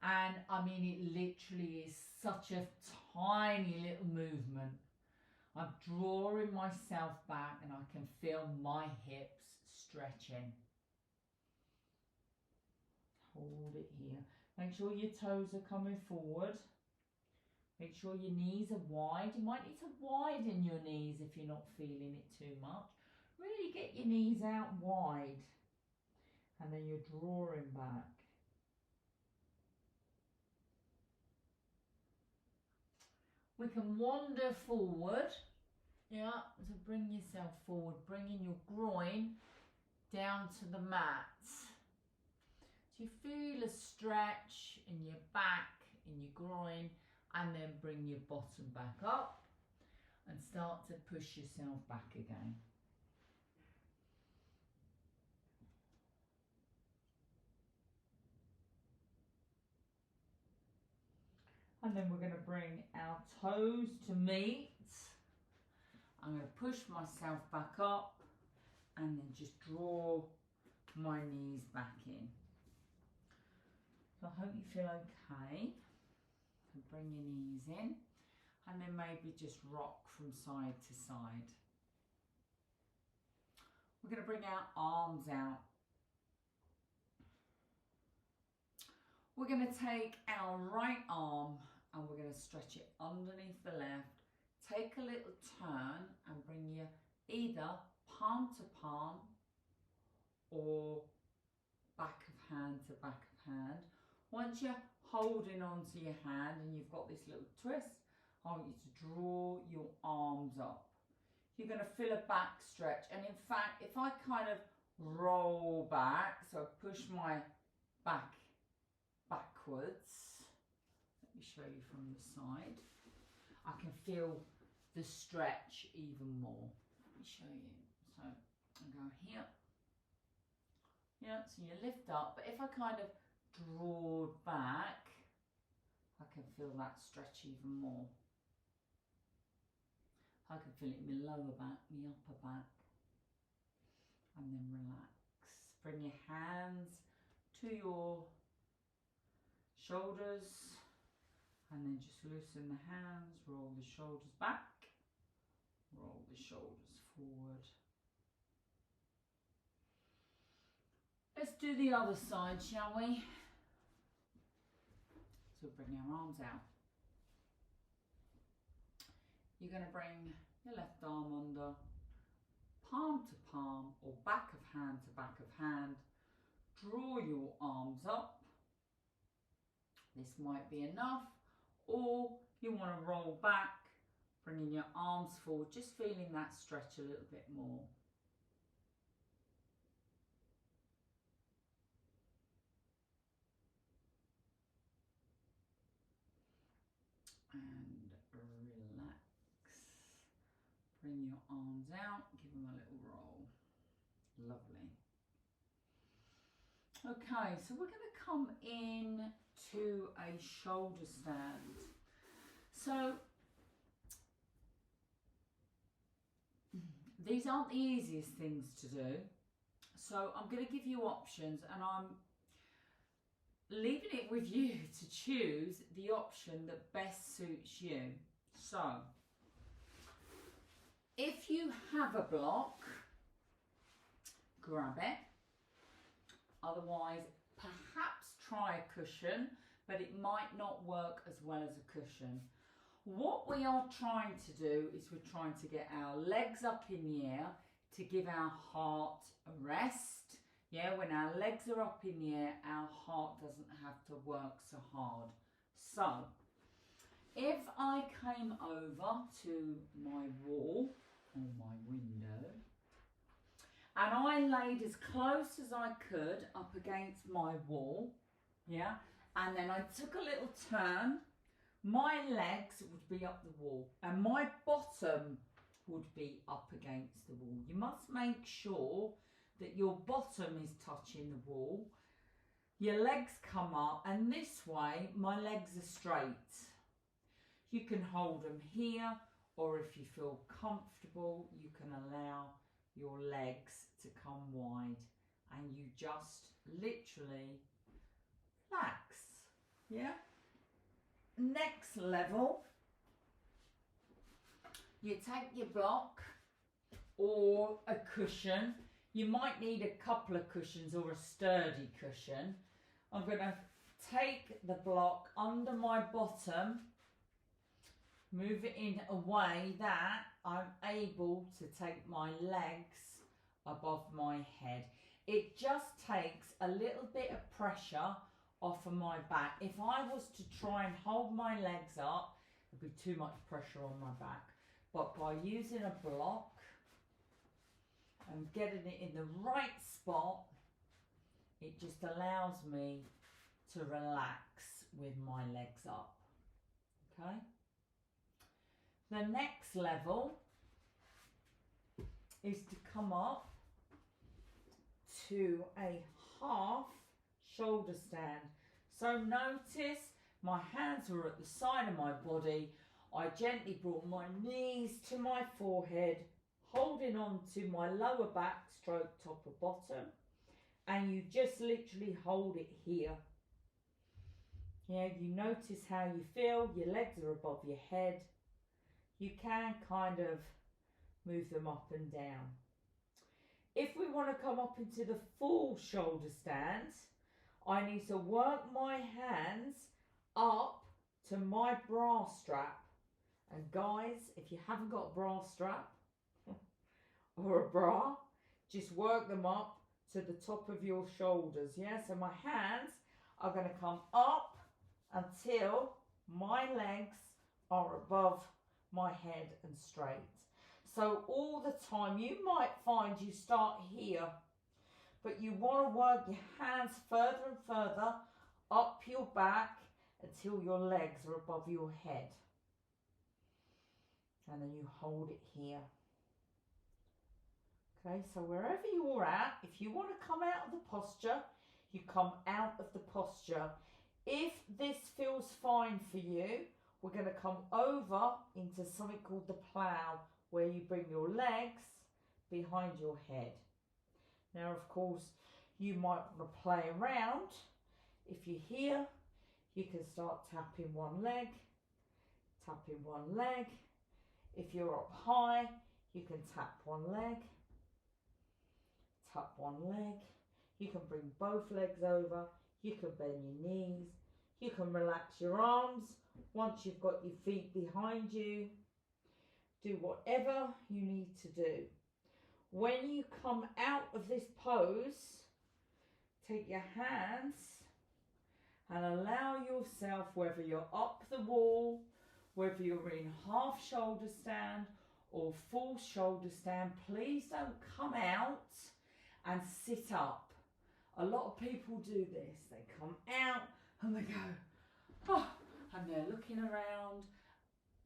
And I mean, it literally is such a tiny little movement. I'm drawing myself back and I can feel my hips stretching. Hold it here. Make sure your toes are coming forward. Make sure your knees are wide. You might need to widen your knees if you're not feeling it too much. Really get your knees out wide. And then you're drawing back. We can wander forward. Yeah, so bring yourself forward, bringing your groin down to the mat. So you feel a stretch in your back, in your groin, and then bring your bottom back up and start to push yourself back again. And then we're going to bring our toes to meet. I'm going to push myself back up and then just draw my knees back in. So I hope you feel okay. So bring your knees in and then maybe just rock from side to side. We're going to bring our arms out. We're going to take our right arm and we're going to stretch it underneath the left. Take a little turn and bring your either palm to palm or back of hand to back of hand. Once you're holding onto your hand and you've got this little twist, I want you to draw your arms up. You're going to feel a back stretch, and in fact, if I kind of roll back, so I push my back backwards, let me show you from the side, I can feel the stretch even more. Let me show you. So I go here. Yeah, so you lift up, but if I kind of draw back, I can feel that stretch even more. I can feel it in my lower back, my upper back. And then relax. Bring your hands to your shoulders and then just loosen the hands, roll the shoulders back, roll the shoulders forward. Let's do the other side, shall we? So bring your arms out. You're going to bring your left arm under, palm to palm or back of hand to back of hand. Draw your arms up. This might be enough, or you want to roll back, bringing your arms forward, just feeling that stretch a little bit more. And relax. Bring your arms out, give them a little roll. Lovely. Okay, so we're going to come in to a shoulder stand. So these aren't the easiest things to do. So I'm going to give you options and I'm leaving it with you to choose the option that best suits you. So if you have a block, grab it. Otherwise, perhaps try a cushion, but it might not work as well as a cushion. What we are trying to do is we're trying to get our legs up in the air to give our heart a rest. Yeah, when our legs are up in the air, our heart doesn't have to work so hard. So, if I came over to my wall or my window and I laid as close as I could up against my wall, yeah, and then I took a little turn, my legs would be up the wall and my bottom would be up against the wall. You must make sure that your bottom is touching the wall. Your legs come up, and this way my legs are straight. You can hold them here, or if you feel comfortable, you can allow your legs to come wide and you just literally relax. Yeah? Next level, you take your block or a cushion. You might need a couple of cushions or a sturdy cushion. I'm going to take the block under my bottom, move it in a way that I'm able to take my legs above my head. It just takes a little bit of pressure off of my back. If I was to try and hold my legs up, there'd be too much pressure on my back. But by using a block and getting it in the right spot, it just allows me to relax with my legs up. Okay? The next level is to come up to a half shoulder stand. So notice my hands were at the side of my body. I gently brought my knees to my forehead, holding on to my lower back stroke top or bottom, and you just literally hold it here. Yeah, you notice how you feel. Your legs are above your head. You can kind of move them up and down. If we want to come up into the full shoulder stand, I need to work my hands up to my bra strap. And guys, if you haven't got a bra strap or a bra, just work them up to the top of your shoulders. Yeah, so my hands are going to come up until my legs are above my head and straight. So all the time, you might find you start here, but you want to work your hands further and further up your back until your legs are above your head. And then you hold it here. Okay, so wherever you're at, if you want to come out of the posture, you come out of the posture. If this feels fine for you, we're going to come over into something called the plough, where you bring your legs behind your head. Now, of course, you might want to play around. If you're here, you can start tapping one leg, tapping one leg. If you're up high, you can tap one leg, tap one leg. You can bring both legs over. You can bend your knees. You can relax your arms once you've got your feet behind you. Do whatever you need to do. When you come out of this pose, take your hands and allow yourself, whether you're up the wall, whether you're in half shoulder stand or full shoulder stand, please don't come out and sit up. A lot of people do this. They come out and they go, oh, and they're looking around.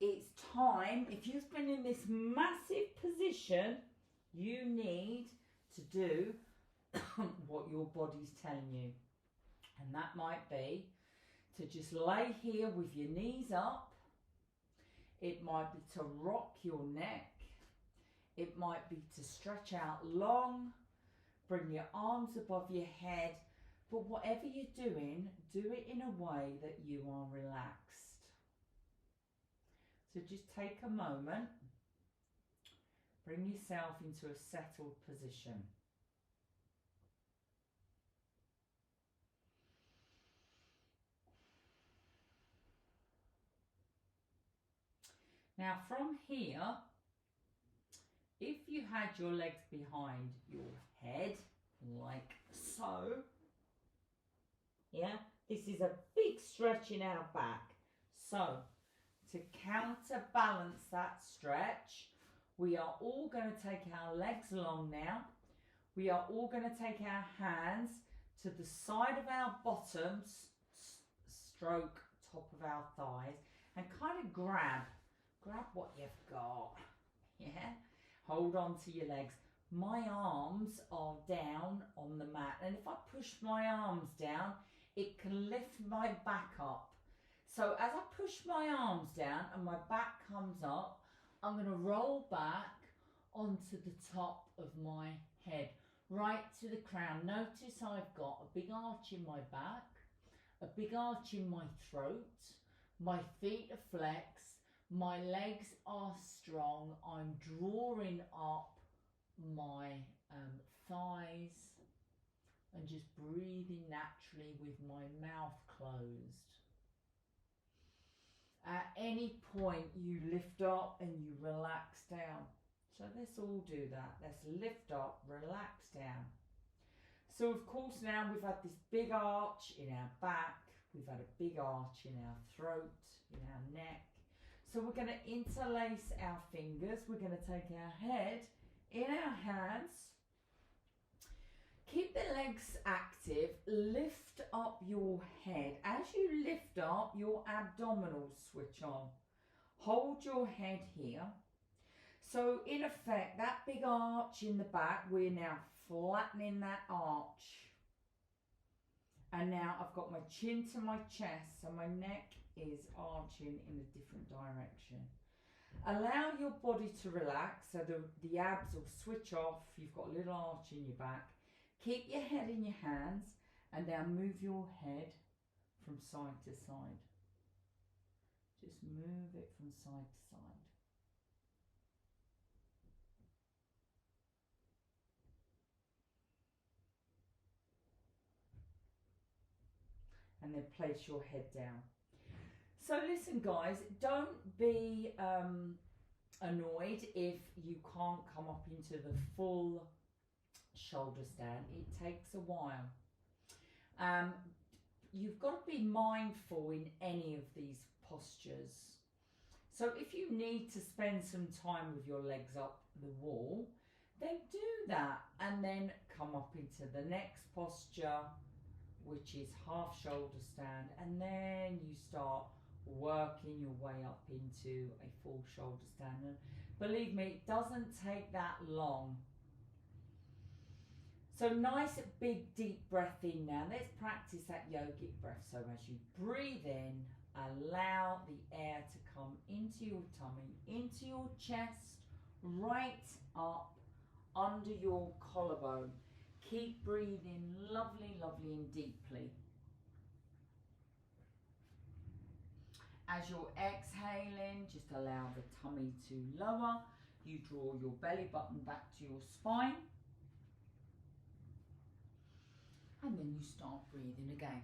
It's time, if you've been in this massive position, you need to do what your body's telling you. And that might be to just lay here with your knees up. It might be to rock your neck. It might be to stretch out long, bring your arms above your head. But whatever you're doing, do it in a way that you are relaxed. So just take a moment, bring yourself into a settled position. Now from here, if you had your legs behind your head, like so, yeah, this is a big stretch in our back. So to counterbalance that stretch, we are all going to take our legs along now. We are all going to take our hands to the side of our bottoms, stroke top of our thighs, and kind of grab what you've got. Yeah, hold on to your legs. My arms are down on the mat, and if I push my arms down, it can lift my back up. So as I push my arms down and my back comes up, I'm going to roll back onto the top of my head, right to the crown. Notice I've got a big arch in my back, a big arch in my throat, my feet are flexed, my legs are strong, I'm drawing up my thighs and just breathing naturally with my mouth closed. At any point you lift up and you relax down. So let's all do that. Let's lift up, relax down. So of course now we've had this big arch in our back, we've had a big arch in our throat, in our neck. So we're going to interlace our fingers, we're going to take our head in our hands, keep the legs active, lift up your head. As you lift up, your abdominals switch on. Hold your head here. So in effect, that big arch in the back, we're now flattening that arch. And now I've got my chin to my chest, so my neck is arching in a different direction. Allow your body to relax, so the abs will switch off. You've got a little arch in your back. Keep your head in your hands, and now move your head from side to side. Just move it from side to side. And then place your head down. So listen guys, don't be annoyed if you can't come up into the full shoulder stand. It takes a while. You've got to be mindful in any of these postures. So if you need to spend some time with your legs up the wall, then do that and then come up into the next posture, which is half shoulder stand, and then you start working your way up into a full shoulder stand. And believe me, it doesn't take that long. So nice big deep breath in now. Let's practice that yogic breath. So as you breathe in, allow the air to come into your tummy, into your chest, right up under your collarbone. Keep breathing lovely, lovely and deeply. As you're exhaling, just allow the tummy to lower. You draw your belly button back to your spine. And then you start breathing again.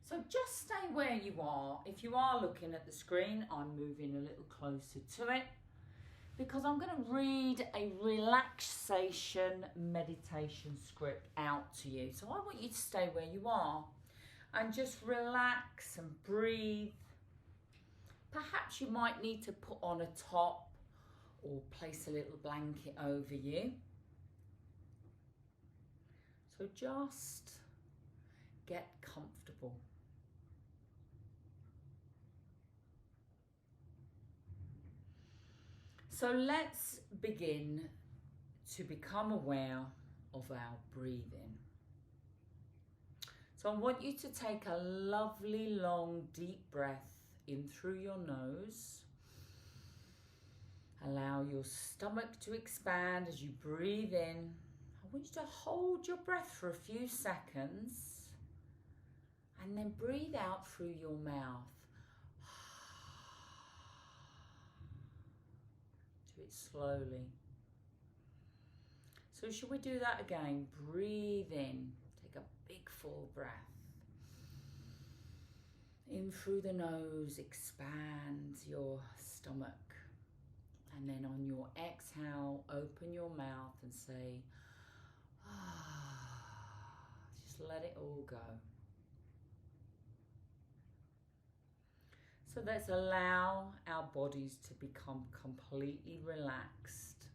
So just stay where you are. If you are looking at the screen, I'm moving a little closer to it, because I'm going to read a relaxation meditation script out to you. So I want you to stay where you are and just relax and breathe. Perhaps you might need to put on a top or place a little blanket over you. So just get comfortable. So let's begin to become aware of our breathing. So I want you to take a lovely long deep breath in through your nose. Allow your stomach to expand as you breathe in. I want you to hold your breath for a few seconds and then breathe out through your mouth. Do it slowly. So shall we do that again? Breathe in. Take a big full breath. In through the nose, expand your stomach. And then on your exhale, open your mouth and say, just let it all go. So let's allow our bodies to become completely relaxed.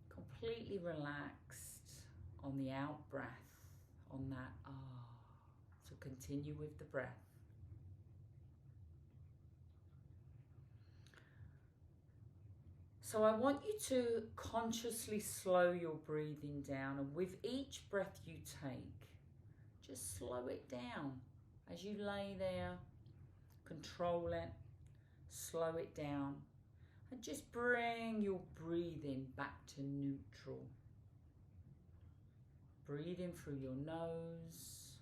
Completely relaxed on the out breath, on that ah. So continue with the breath. So I want you to consciously slow your breathing down, and with each breath you take, just slow it down. As you lay there, control it, slow it down, and just bring your breathing back to neutral. Breathe in through your nose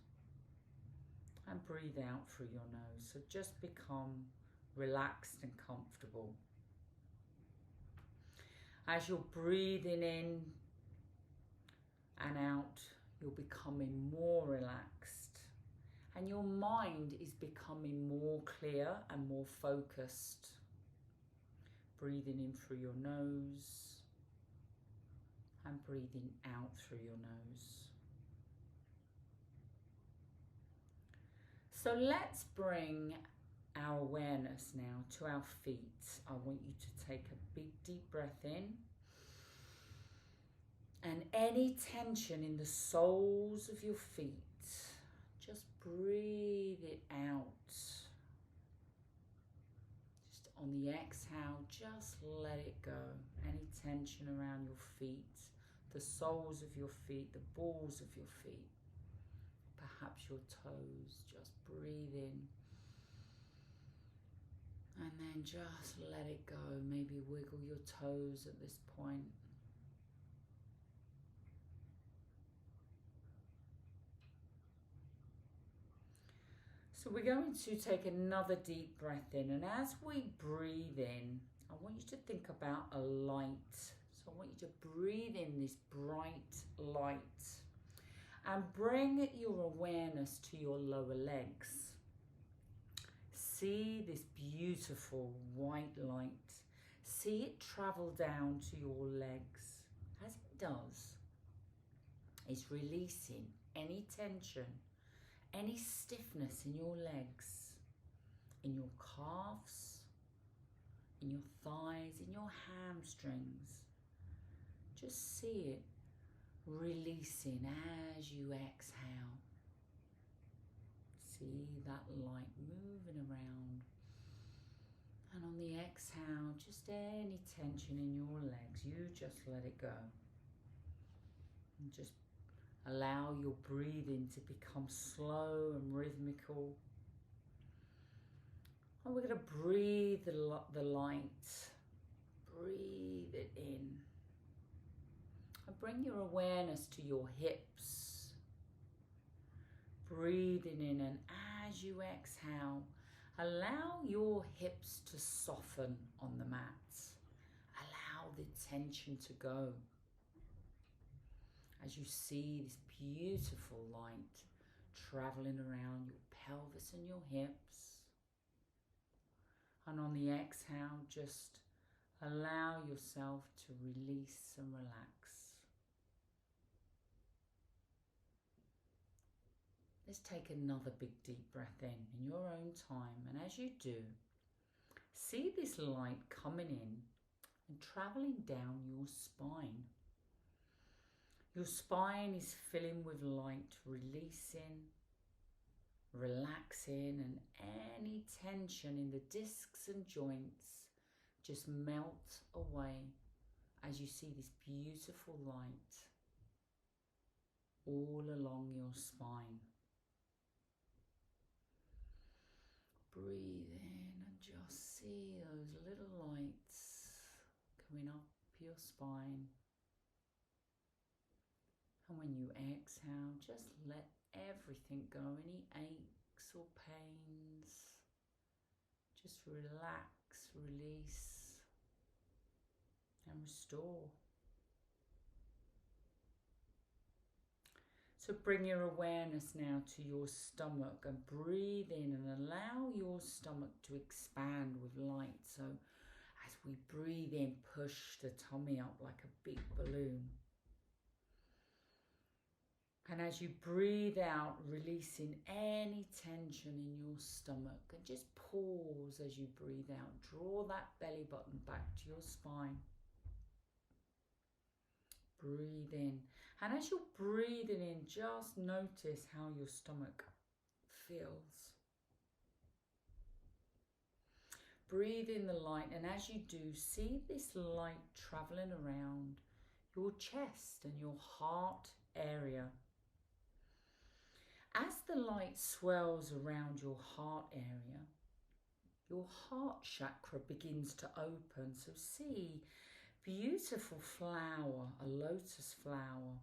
and breathe out through your nose. So just become relaxed and comfortable. As you're breathing in and out, you're becoming more relaxed, and your mind is becoming more clear and more focused. Breathing in through your nose and breathing out through your nose. So let's bring our awareness now to our feet. I want you to take a big deep breath in, and any tension in the soles of your feet, just breathe it out. Just on the exhale, just let it go. Any tension around your feet, the soles of your feet, the balls of your feet, perhaps your toes, just breathe in. And then just let it go. Maybe wiggle your toes at this point. So we're going to take another deep breath in. And as we breathe in, I want you to think about a light. So I want you to breathe in this bright light. And bring your awareness to your lower legs. See this beautiful white light. See it travel down to your legs. As it does, it's releasing any tension, any stiffness in your legs, in your calves, in your thighs, in your hamstrings. Just see it releasing as you exhale. See that light moving around. And on the exhale, just any tension in your legs, you just let it go. And just allow your breathing to become slow and rhythmical. And we're going to breathe the light. Breathe it in. And bring your awareness to your hips. Breathing in, and as you exhale, allow your hips to soften on the mat. Allow the tension to go. As you see this beautiful light traveling around your pelvis and your hips. And on the exhale, just allow yourself to release and relax. Let's take another big deep breath in your own time. And as you do, see this light coming in and traveling down your spine. Your spine is filling with light, releasing, relaxing, and any tension in the discs and joints just melt away as you see this beautiful light all along your spine. Breathe in and just see those little lights coming up your spine. And when you exhale, just let everything go, any aches or pains. Just relax, release, and restore. So bring your awareness now to your stomach and breathe in and allow your stomach to expand with light. So as we breathe in, push the tummy up like a big balloon. And as you breathe out, releasing any tension in your stomach, and just pause as you breathe out. Draw that belly button back to your spine. Breathe in. And as you're breathing in, just notice how your stomach feels. Breathe in the light, and as you do, see this light traveling around your chest and your heart area. As the light swells around your heart area, your heart chakra begins to open. So see beautiful flower, a lotus flower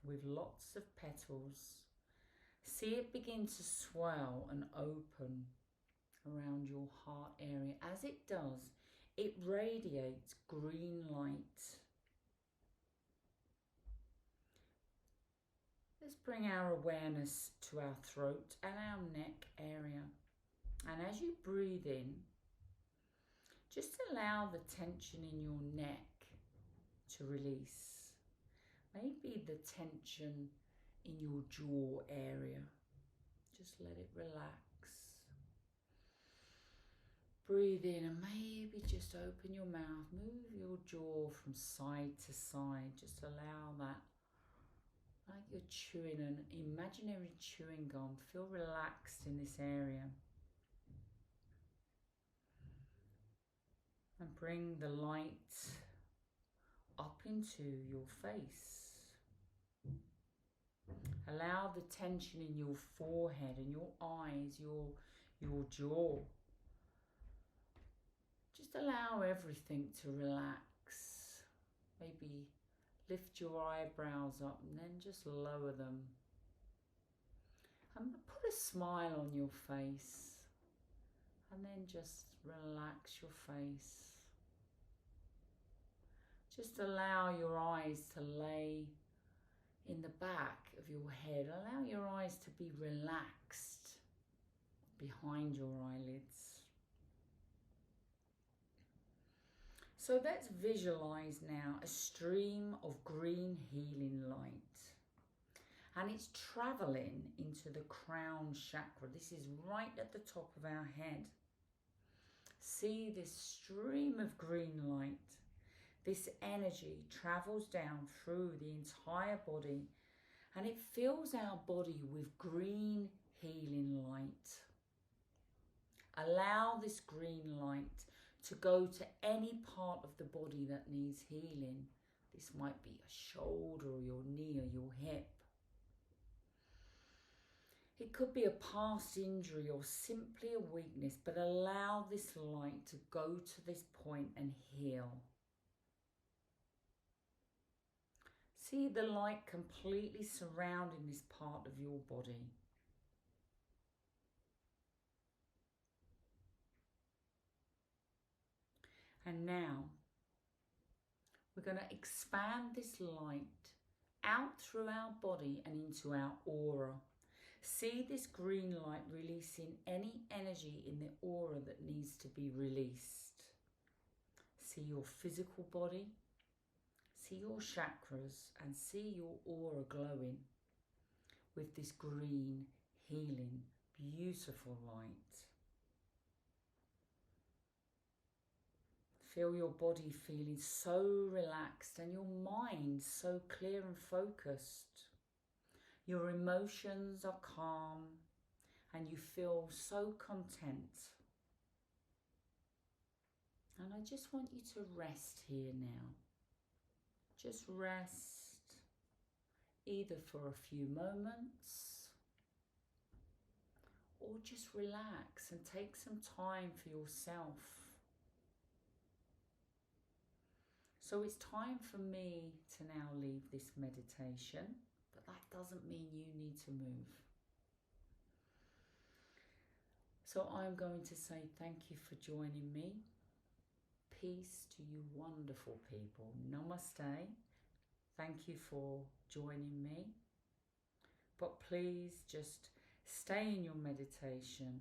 with lots of petals. See it begin to swell and open around your heart area. As it does, it radiates green light. Let's bring our awareness to our throat and our neck area. And as you breathe in, just allow the tension in your neck to release. Maybe the tension in your jaw area. Just let it relax. Breathe in and maybe just open your mouth. Move your jaw from side to side. Just allow that. Like you're chewing an imaginary chewing gum. Feel relaxed in this area. And bring the light up into your face. Allow the tension in your forehead and your eyes, your jaw. Just allow everything to relax. Maybe lift your eyebrows up and then just lower them. And put a smile on your face. And then just relax your face. Just allow your eyes to lay in the back of your head. Allow your eyes to be relaxed behind your eyelids. So let's visualize now a stream of green healing light. And it's traveling into the crown chakra. This is right at the top of our head. See this stream of green light. This energy travels down through the entire body and it fills our body with green healing light. Allow this green light to go to any part of the body that needs healing. This might be a shoulder or your knee or your hip. It could be a past injury or simply a weakness, but allow this light to go to this point and heal. See the light completely surrounding this part of your body. And now we're going to expand this light out through our body and into our aura. See this green light releasing any energy in the aura that needs to be released. See your physical body. See your chakras and see your aura glowing with this green, healing, beautiful light. Feel your body feeling so relaxed and your mind so clear and focused. Your emotions are calm and you feel so content. And I just want you to rest here now. Just rest, either for a few moments or just relax and take some time for yourself. So it's time for me to now leave this meditation, but that doesn't mean you need to move. So I'm going to say thank you for joining me. Peace to you wonderful people. Namaste. Thank you for joining me. But please just stay in your meditation.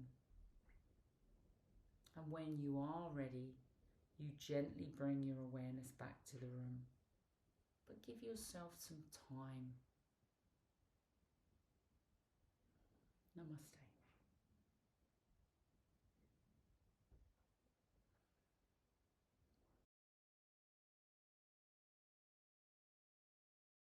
And when you are ready, you gently bring your awareness back to the room. But give yourself some time. Namaste.